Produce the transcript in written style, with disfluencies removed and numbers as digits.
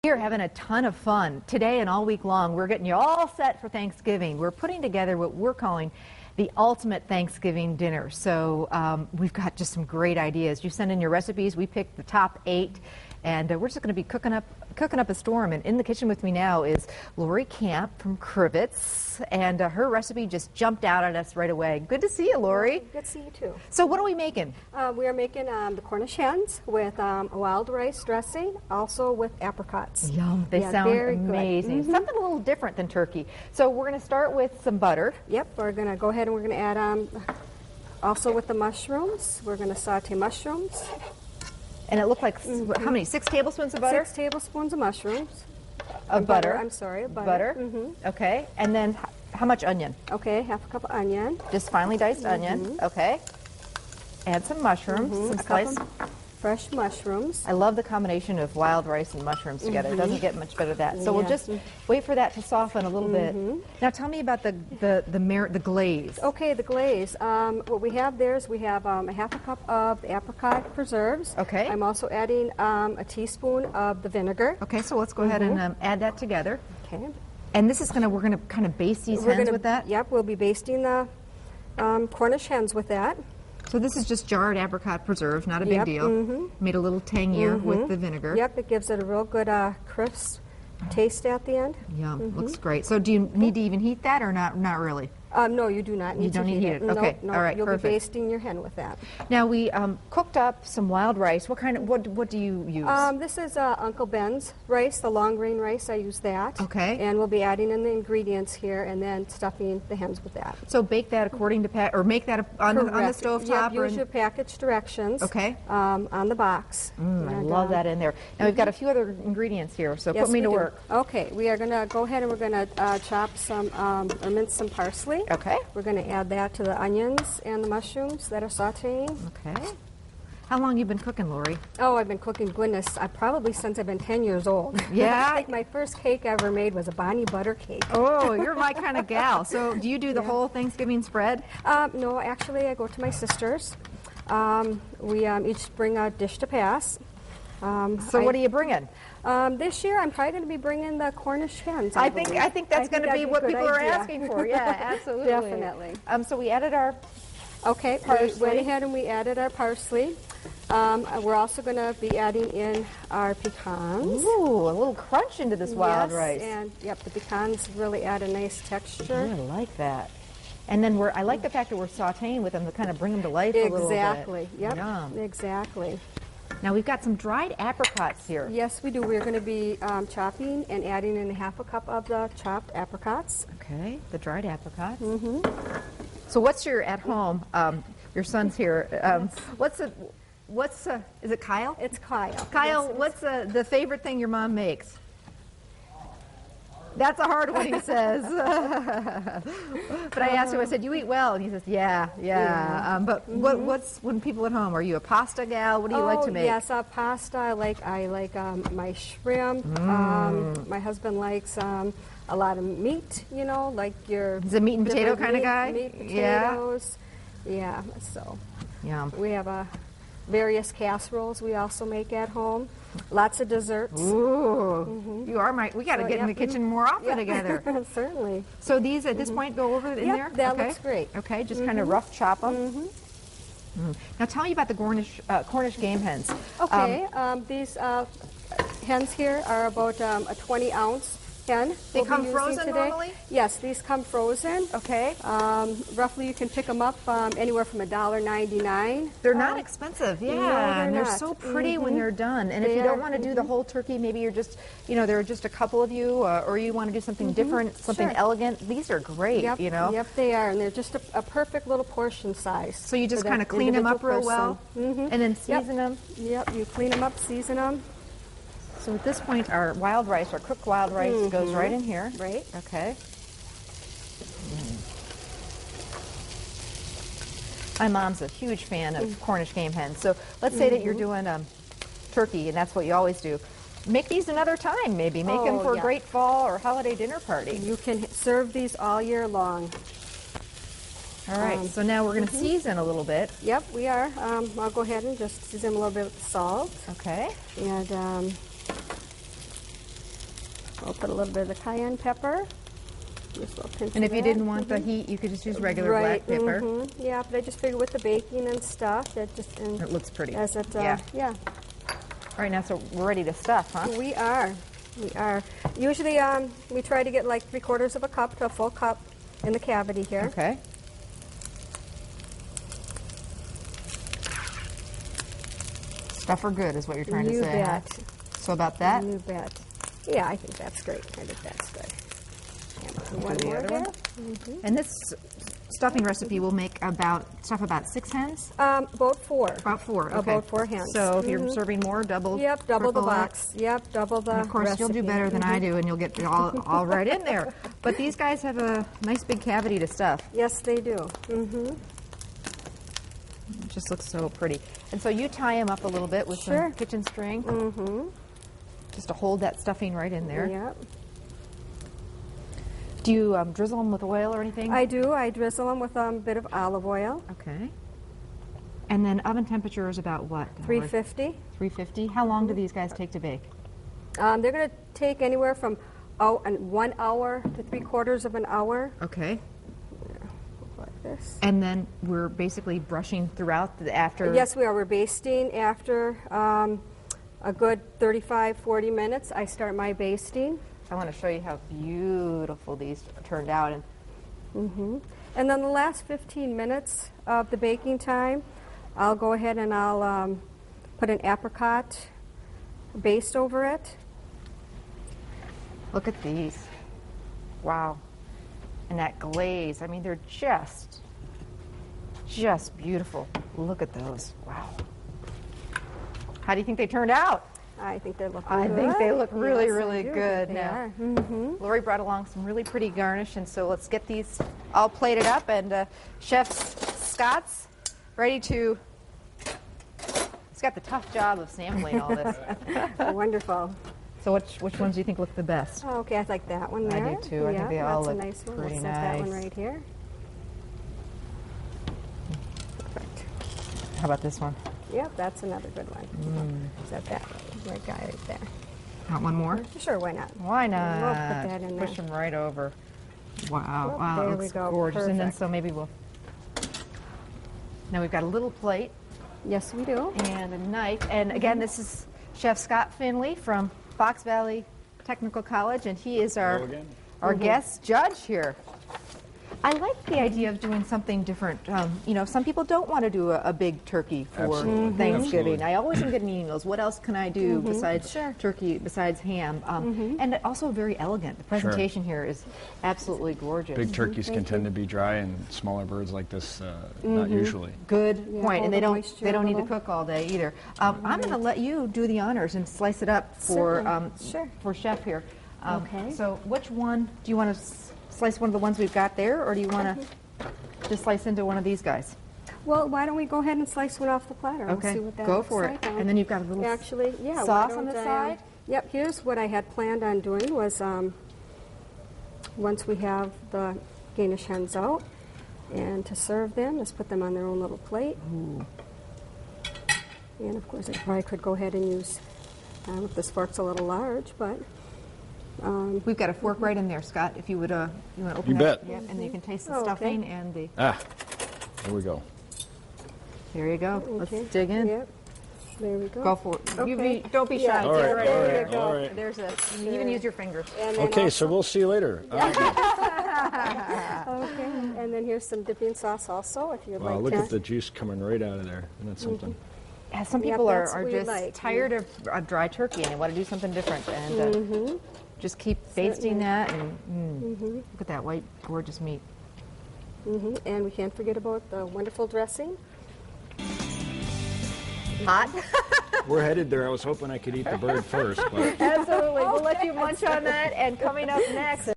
Here, having a ton of fun. Today and all week long, we're getting you all set for Thanksgiving. We're putting together what we're calling the ultimate Thanksgiving dinner. So we've got just some great ideas. You send in your recipes. We picked the top 8, and we're just going to be cooking up a storm. And in the kitchen with me now is Lori Camp from Crivets, and her recipe just jumped out at us right away. Good to see you, Lori. Good to see you too. So what are we making? We are making the Cornish hens with wild rice dressing, also with apricots. Yum, they sound amazing. Something a little different than turkey. So we're going to start with some butter. Yep, we're going to go ahead and we're going to add also with the mushrooms. We're going to saute mushrooms. And it looked like, how many, 6 tablespoons of butter? 6 tablespoons of mushrooms. Of butter. I'm sorry, of butter. Okay, and then how much onion? Okay, half a cup of onion. Just finely diced onion, okay. Add some mushrooms, some sliced. Fresh mushrooms. I love the combination of wild rice and mushrooms together. It doesn't get much better than that. So we'll just wait for that to soften a little bit. Now tell me about the glaze. Okay, the glaze. What we have there is we have a half a cup of the apricot preserves. Okay. I'm also adding a teaspoon of the vinegar. Okay, so let's go ahead and add that together. Okay. And this is we're gonna kind of baste these hens with that? Yep, we'll be basting the Cornish hens with that. So this is just jarred apricot preserves, not a big deal. Made a little tangier with the vinegar. Yep, it gives it a real good crisp taste at the end. Yum, looks great. So do you need to even heat that or not really? No, you do not need to heat it. Okay, no, all right, you'll perfect. be basting your hen with that. Now we cooked up some wild rice. What do you use? This is Uncle Ben's rice, the long grain rice. I use that. Okay. And we'll be adding in the ingredients here and then stuffing the hens with that. So bake that according to or make that on the stove top. Yep, use your package directions. Okay. On the box. I love that in there. Now we've got a few other ingredients here, so yes, put me to do. work. Okay, we are going to go ahead and we're going to chop some or mince some parsley. Okay. We're going to add that to the onions and the mushrooms that are sauteing. Okay. How long you been cooking, Lori? Oh, I've been cooking, goodness, probably since I've been 10 years old. Yeah? I think my first cake I ever made was a Bonnie butter cake. Oh, you're my kind of gal. So do you do the whole Thanksgiving spread? No, actually I go to my sister's. We each bring a dish to pass. So what are you bringing? This year I'm probably going to be bringing the Cornish hens. I think that's going to be what people are asking for. Yeah, absolutely. Definitely. So we added our parsley. We went ahead and we added our parsley. We're also going to be adding in our pecans. Ooh, a little crunch into this wild rice. And yep, the pecans really add a nice texture. I like that. And then I like the fact that we're sauteing with them to kind of bring them to life a little bit. Exactly. Yep. Yum. Exactly. Now we've got some dried apricots here. Yes, we do. We're going to be chopping and adding in half a cup of the chopped apricots. Okay, the dried apricots. So what's your at home? Your son's here. Is it Kyle? It's Kyle. Kyle, yes, what's the favorite thing your mom makes? That's a hard one, he says. But I asked him, I said, you eat well? And he says, yeah. But what's, when people at home, are you a pasta gal? What do you like to make? Yes, pasta. I like my shrimp. My husband likes a lot of meat, like your... He's a meat and potato kind of guy? Meat, potatoes. Yeah, so yeah. We have various casseroles we also make at home. Lots of desserts. Ooh, you are we got to get in the kitchen more often together. Certainly. So these at this point go over in there? That looks great. Okay, just kind of rough chop them. Now tell me about the Cornish game hens. Okay, these hens here are about a 20-ounce hen. They come frozen today? Normally? Yes, these come frozen. Okay. Roughly you can pick them up anywhere from $1.99. They're not expensive, yeah. No, and they're not. so pretty when they're done. And if you don't want to do the whole turkey, maybe you're just, there are just a couple of you, or you want to do something different, something elegant. These are great, Yep, they are, and they're just a perfect little portion size. So you just kind of clean them up real well, and then season them? Yep, you clean them up, season them. So at this point, our cooked wild rice goes right in here. Right. Okay. My mom's a huge fan of Cornish game hens. So let's say that you're doing turkey, and that's what you always do. Make these another time, maybe. Make them for a great fall or holiday dinner party. You can serve these all year long. All right, so now we're going to season a little bit. Yep, we are. I'll go ahead and just season a little bit with salt. Okay. And I'll put a little bit of the cayenne pepper. Just a little pinch And of if you that. didn't want the heat, you could just use regular Right, black pepper. Yeah, but I just figure with the baking and stuff, that just and It looks pretty. as it, Yeah. yeah. All right, now so we're ready to stuff, huh? We are. We are. Usually, we try to get like 3/4 of a cup to a full cup in the cavity here. Okay. Stuff her good is what you're trying to You say. huh? bet. So about that. You bet. Yeah, I think that's great. I think that's good. And one the more other here. one. And this stuffing recipe will make about 6 hens. About 4. About 4. Okay. About 4 hens. So if you're serving more, double. Yep, double the triple it. box. Yep, double the And of course, you'll do recipe. better than I do, and you'll get all right in there. But these guys have a nice big cavity to stuff. Yes, they do. It just looks so pretty. And so you tie them up a little bit with Sure. some kitchen string. Just to hold that stuffing right in there. Yep. Do you drizzle them with oil or anything? I do. I drizzle them with a bit of olive oil. Okay. And then oven temperature is about what? 350. 350. How long do these guys take to bake? They're going to take anywhere from 1 hour to 3/4 of an hour. Okay. Like this. And then we're basically brushing throughout after. Yes, we are. We're basting after a good 35-40 minutes. I start my basting. I want to show you how beautiful these turned out. And And then the last 15 minutes of the baking time, I'll go ahead and I'll put an apricot baste over it. look at these. Wow. And that glaze. I mean, they're just beautiful. Look at those. Wow. How do you think they turned out? I think they look good. I think they look really, Yes, I really do. good They now. are. Lori brought along some really pretty garnish, and so let's get these all plated up. And Chef Scott's ready to. He's got the tough job of sampling all this. Wonderful. So which ones do you think look the best? Oh, okay, I like that one there. I do too. I think they all that's look a nice one. pretty We'll set that one nice. right here. Perfect. How about this one? Yep, that's another good one. Set that right guy right there. Want one more? Sure, why not? Why not? We'll put that in Push there. them right over. Wow, Well, wow, there it we looks go. gorgeous. And then Perfect. so maybe we'll. Now we've got a little plate Yes, we do. and a knife. And again, this is Chef Scott Finley from Fox Valley Technical College, and he is our guest judge here. I like the idea of doing something different. You know, some people don't want to do a big turkey for Absolutely. Thanksgiving. Absolutely. I always am getting emails. What else can I do besides turkey, besides ham? And also very elegant. The presentation here is absolutely gorgeous. Big turkeys can tend to be dry, and smaller birds like this, not usually. Good Yeah, point. hold And they the don't moisture a need to little. cook all day either. I'm going to let you do the honors and slice it up for Sure. for Chef here. Okay. So which one do you want to slice? One of the ones we've got there, or do you want to just slice into one of these guys? Well, why don't we go ahead and slice one off the platter? We'll Okay, see what that go looks for it. like. And then you've got a little Actually, yeah. sauce why on the don't side? Yep, here's what I had planned on doing was once we have the Danish hens out, and to serve them, just put them on their own little plate. And of course, I probably could go ahead and use, if this fork's a little large, but We've got a fork right in there, Scott. If you would, you want to open You it bet. up? Yep, and you can taste the Oh, okay. stuffing and the. Here we go. There you go. okay. Let's dig in. Yep, there we go. Go for it. You Okay. don't be shy. Yeah, Dig All right, it right all in there. right, all right. There's a. You can even use your fingers. And then Okay, also- so we'll see you later. Okay, and then here's some dipping sauce also, if you'd Wow, like look to. at the juice coming right out of there. Isn't that something? Yeah, some Yep, people that's are what we just like. tired of dry turkey and they want to do something different, and just keep basting that. And look at that white, gorgeous meat. And we can't forget about the wonderful dressing. Hot. We're headed there. I was hoping I could eat the bird first, but. Absolutely. We'll let you munch on that. And coming up next.